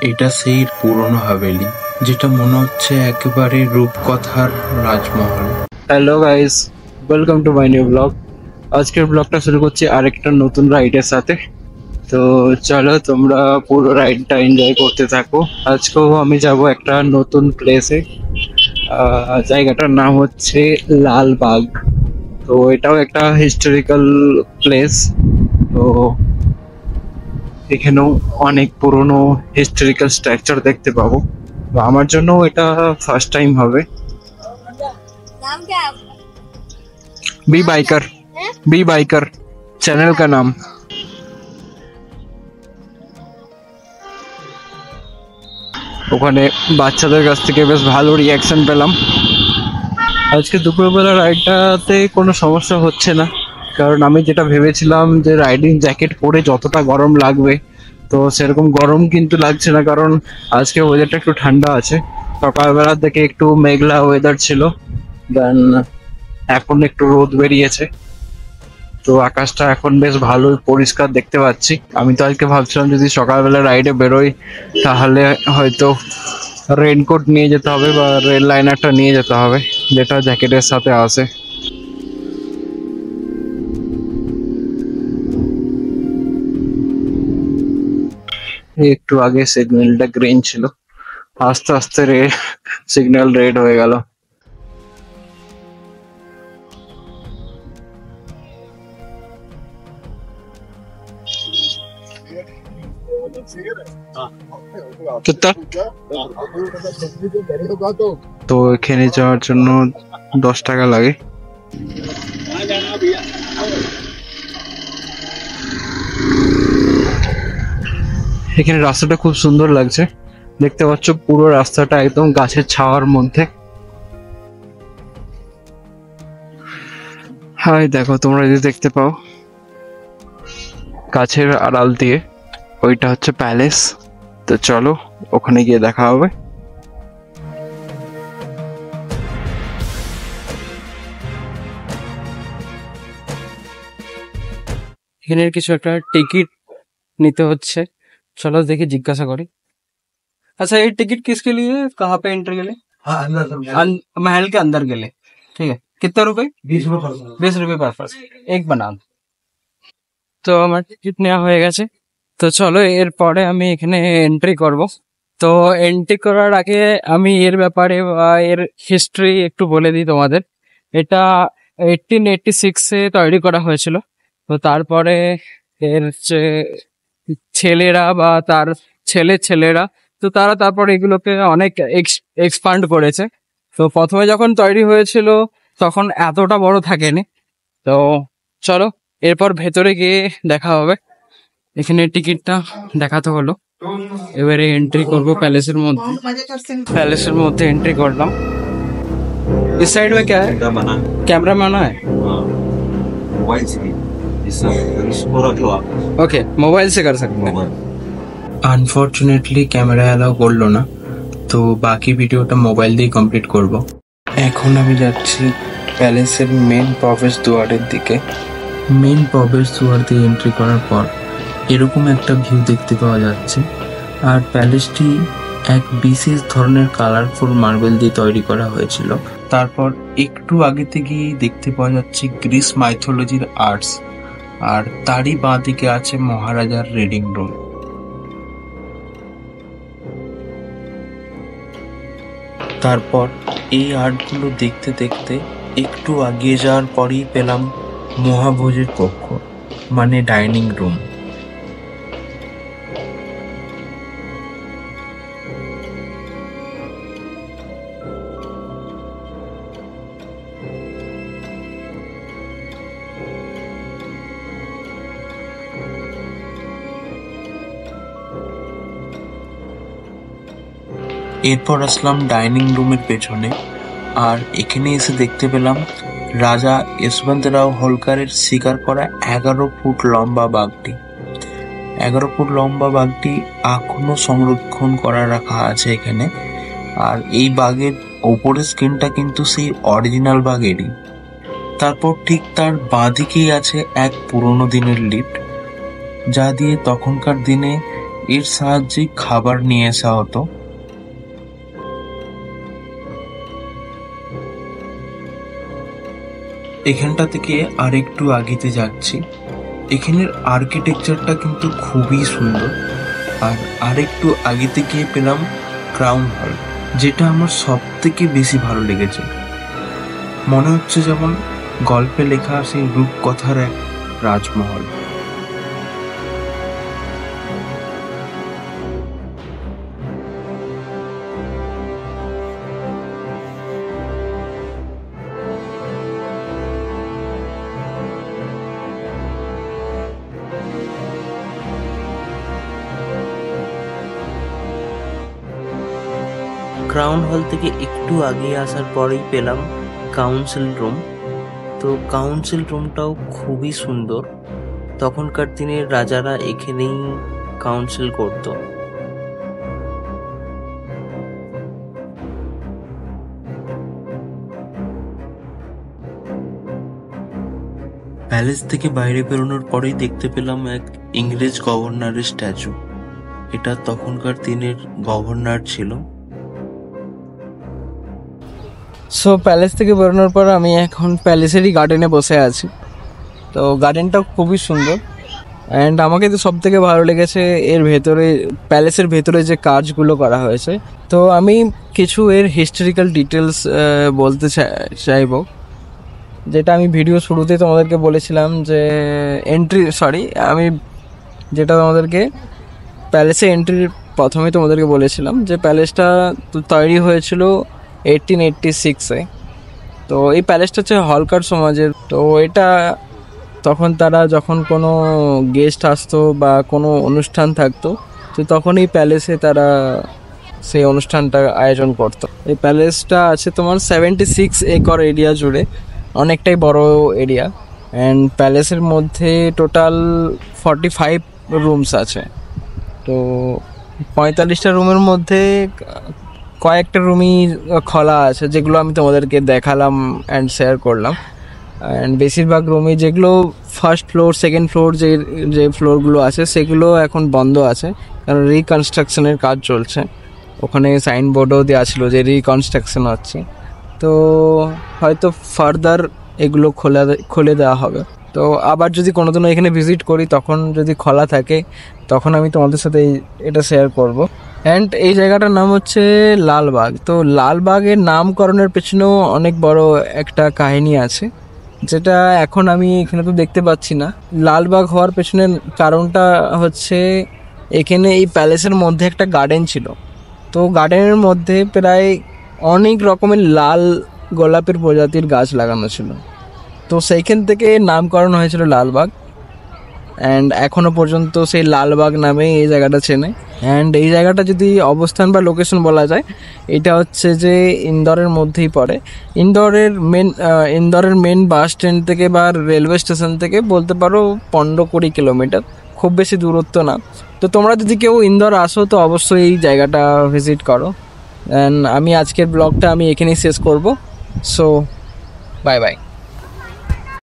এটা সেই পুরনো হাভেলি, যেটা মনে হচ্ছে একেবারে রূপকথার রাজমহল। Hello guys, welcome to my new blog. আজকের ব্লগটা শুরু করছি আরেকটা নতুন রাইডের সাথে। তো চলো তোমরা পুরো রাইডটা এনজয় করতে থাকো। আজকেও আমি যাব একটা নতুন প্লেসে। জায়গাটার নাম হচ্ছে লালবাগ। তো এটাও একটা হিস্টোরিক্যাল প্লেস। তো এখানেও অনেক পুরনো হিস্টোরিক্যাল স্ট্রাকচার দেখতে পাবো। তো আমার জন্য এটা ফার্স্ট টাইম হবে। नाम क्या है? B biker, B biker channel का नाम। ওখানে বাচ্চাদের কাছ থেকে বেশ ভালো রিয়াকশন পেলাম। আজকে দুপুরবেলা রাইডটাতে কোনো সমস্যা হচ্ছে না, কারণ আমি যেটা ভেবেছিলাম যে রাইডিং জ্যাকেট পরে যতটা গরম লাগবে, তো সেরকম গরম কিন্তু লাগছে না, কারণ আজকে ওয়েদারটা একটু ঠান্ডা আছে। সকালবেলার দিকে একটু মেঘলা ওয়েদার ছিল, দেন এখন একটু রোদ বেরিয়েছে। তো আকাশটা এখন বেশ ভালোই পরিষ্কার দেখতে পাচ্ছি। আমি তো আজকে ভাবছিলাম যদি সকালবেলা রাইডে বেরোই তাহলে হয়তো রেনকোট নিয়ে যেতে হবে বা রেল লাইনারটা নিয়ে যেতে হবে, যেটা জ্যাকেটের সাথে আসে। একটু আগে সিগন্যালটা গ্রিন ছিল, আস্তে আস্তে সিগন্যাল রেড হয়ে গেল। তো এখানে যাওয়ার জন্য 10 টাকা লাগে। এখানে রাস্তাটা খুব সুন্দর লাগছে, দেখতে পাচ্ছ পুরো রাস্তাটা একদম গাছের ছাওয়ার মধ্যে। হাই দেখো, তোমরা যদি দেখতে পাও গাছের আড়াল দিয়ে, ওইটা হচ্ছে প্যালেস। তো চলো ওখানে গিয়ে দেখা হবে। এখানে কিছু একটা টিকিট নিতে হচ্ছে, चलो देखिए जिज्ञासा करी। अच्छा ये टिकट किसके लिए है, कहाँ पे एंटर के लिए? महल के अंदर के लिए, ठीक है। कितना रुपए? 20 रुपए पर पर्सन, एक बना। তো আমার টিকিট নেওয়া হয়ে গেছে। তো চলো এরপরে আমি এখানে এন্ট্রি করব। তো এন্ট্রি করার আগে আমি এর ব্যাপারে বা এর হিস্ট্রি একটু বলে দিই তোমাদের। এটা 1886-এ তৈরি করা হয়েছিল। তো তারপরে এর ছেলেরা বা তার ছেলেরা, তো তারা তারপর এগুলোকে অনেক এক্সপান্ড করেছে। তো প্রথমে যখন তৈরি হয়েছিল তখন এতটা বড় থাকেনি। তো চলো এরপর ভেতরে গিয়ে দেখা হবে। এখানে টিকিটটা দেখাতে হলো, এবারে এন্ট্রি করব প্যালেসের মধ্যে এন্ট্রি করলাম। इस साइड में क्या है? कैमरा माना है, ओके मोबाइल से कर सकते हैं। আনফর্চুনেটলি ক্যামেরা অ্যালাউ করলো না, তো বাকি ভিডিওটা মোবাইল দিয়ে কমপ্লিট করব। এখন আমি যাচ্ছি প্যালেসের মেন প্রবেশ দুয়ারের দিকে। মেন প্রবেশ দুয়ার দিয়ে এন্ট্রি করার পর এরকম একটা ভিউ দেখতে পাওয়া যাচ্ছে। আর প্যালেসটি এক বিশেষ ধরনের কালারফুল মার্বেল দিয়ে তৈরি করা হয়েছিল। তারপর একটু আগেতে গিয়ে দেখতে পাওয়া যাচ্ছে গ্রিস মাইথোলজির আর্টস, আর তারই বাঁ দিকে আছে মহারাজার রিডিং রুম। তারপর এই আর্টগুলো দেখতে দেখতে একটু এগিয়ে যাওয়ার পরেই পেলাম মহাভোজের কক্ষ, মানে ডাইনিং রুম। এরপর আসলাম ডাইনিং রুমের পেছনে, আর এখানে এসে দেখতে পেলাম রাজা যশবন্তরাও হোলকারের শিকার করা 11 ফুট লম্বা বাঘটি। 11 ফুট লম্বা বাঘটি এখনো সংরক্ষণ করা রাখা আছে এখানে। আর এই বাঘের ওপরের স্কিনটা কিন্তু সেই অরিজিনাল বাঘেরই। তারপর ঠিক তার বাঁদিকেই আছে এক পুরোনো দিনের লিফট, যা দিয়ে তখনকার দিনে এর সাহায্যে খাবার নিয়ে আসা হতো। এখানটা থেকে আরেকটু আগেতে যাচ্ছি। এখানের আর্কিটেকচারটা কিন্তু খুবই সুন্দর। আর আরেকটু আগেতে গিয়ে পেলাম ক্রাউন হল, যেটা আমার সব থেকে বেশি ভালো লেগেছে। মনে হচ্ছে যেমন গল্পে লেখা সেই রূপকথার এক রাজমহল। ক্রাউন হল থেকে একটু আগিয়ে আসার পরেই পেলাম কাউন্সিল রুম। তো কাউন্সিল রুমটাও খুবই সুন্দর। তখনকার দিনের রাজারা এখানেই কাউন্সিল করত। প্যালেস থেকে বাইরে বেরোনোর পরেই দেখতে পেলাম এক ইংরেজ গভর্নরের স্ট্যাচু। এটা তখনকার দিনের গভর্নর ছিল। সো প্যালেস থেকে বেরোনোর পর আমি এখন প্যালেসেরই গার্ডেনে বসে আছি। তো গার্ডেনটা খুবই সুন্দর অ্যান্ড আমাকে তো সব থেকে ভালো লেগেছে এর ভেতরে, প্যালেসের ভেতরে যে কাজগুলো করা হয়েছে। তো আমি কিছু এর হিস্টোরিক্যাল ডিটেলস বলতে চাইবো, যেটা আমি ভিডিও শুরুতে তোমাদেরকে বলেছিলাম যে আমি যেটা তোমাদেরকে প্যালেসে এন্ট্রির প্রথমে তোমাদেরকে বলেছিলাম যে প্যালেসটা তৈরি হয়েছিল 1886-এ। তো এই প্যালেসটা হচ্ছে হলকার সমাজের। তো এটা তখন তারা যখন কোনো গেস্ট আসতো বা কোনো অনুষ্ঠান থাকতো, তো তখন এই প্যালেসে তারা সেই অনুষ্ঠানটা আয়োজন করতো। এই প্যালেসটা আছে তোমার 76 একর এরিয়া জুড়ে, অনেকটাই বড় এরিয়া। অ্যান্ড প্যালেসের মধ্যে টোটাল 45 রুমস আছে। তো 45টা রুমের মধ্যে কয়েকটা রুমই খোলা আছে, যেগুলো আমি তোমাদেরকে দেখালাম অ্যান্ড শেয়ার করলাম। অ্যান্ড বেশিরভাগ রুমই যেগুলো ফার্স্ট ফ্লোর, সেকেন্ড ফ্লোর, যে ফ্লোরগুলো আছে সেগুলো এখন বন্ধ আছে, কারণ রিকনস্ট্রাকশনের কাজ চলছে। ওখানে সাইনবোর্ডও দেওয়া ছিল যে রিকনস্ট্রাকশন হচ্ছে। তো হয়তো ফার্দার এগুলো খুলে দেওয়া হবে। তো আবার যদি কোনোদিনও এখানে ভিজিট করি, তখন যদি খোলা থাকে তখন আমি তোমাদের সাথে এটা শেয়ার করব। অ্যান্ড এই জায়গাটার নাম হচ্ছে লালবাগ। তো লালবাগের নামকরণের পেছনেও অনেক বড় একটা কাহিনী আছে, যেটা এখন আমি এখানে তো দেখতে পাচ্ছি না। লালবাগ হওয়ার পেছনের কারণটা হচ্ছে এখানে এই প্যালেসের মধ্যে একটা গার্ডেন ছিল। তো গার্ডেনের মধ্যে প্রায় অনেক রকমের লাল গোলাপের প্রজাতির গাছ লাগানো ছিল। তো সেইখান থেকে নামকরণ হয়েছিল লালবাগ। অ্যান্ড এখনও পর্যন্ত সেই লালবাগ নামে এই জায়গাটা চেনে। অ্যান্ড এই জায়গাটা যদি অবস্থান বা লোকেশন বলা যায়, এটা হচ্ছে যে ইন্দোরের মধ্যেই পড়ে। ইন্দোরের মেন বাস স্ট্যান্ড থেকে বা রেলওয়ে স্টেশন থেকে বলতে পারো 15-20 কিলোমিটার, খুব বেশি দূরত্ব না। তো তোমরা যদি কেউ ইন্দোর আসো তো অবশ্যই এই জায়গাটা ভিজিট করো। অ্যান্ড আমি আজকের ব্লগটা এখানেই শেষ করব। So bye bye.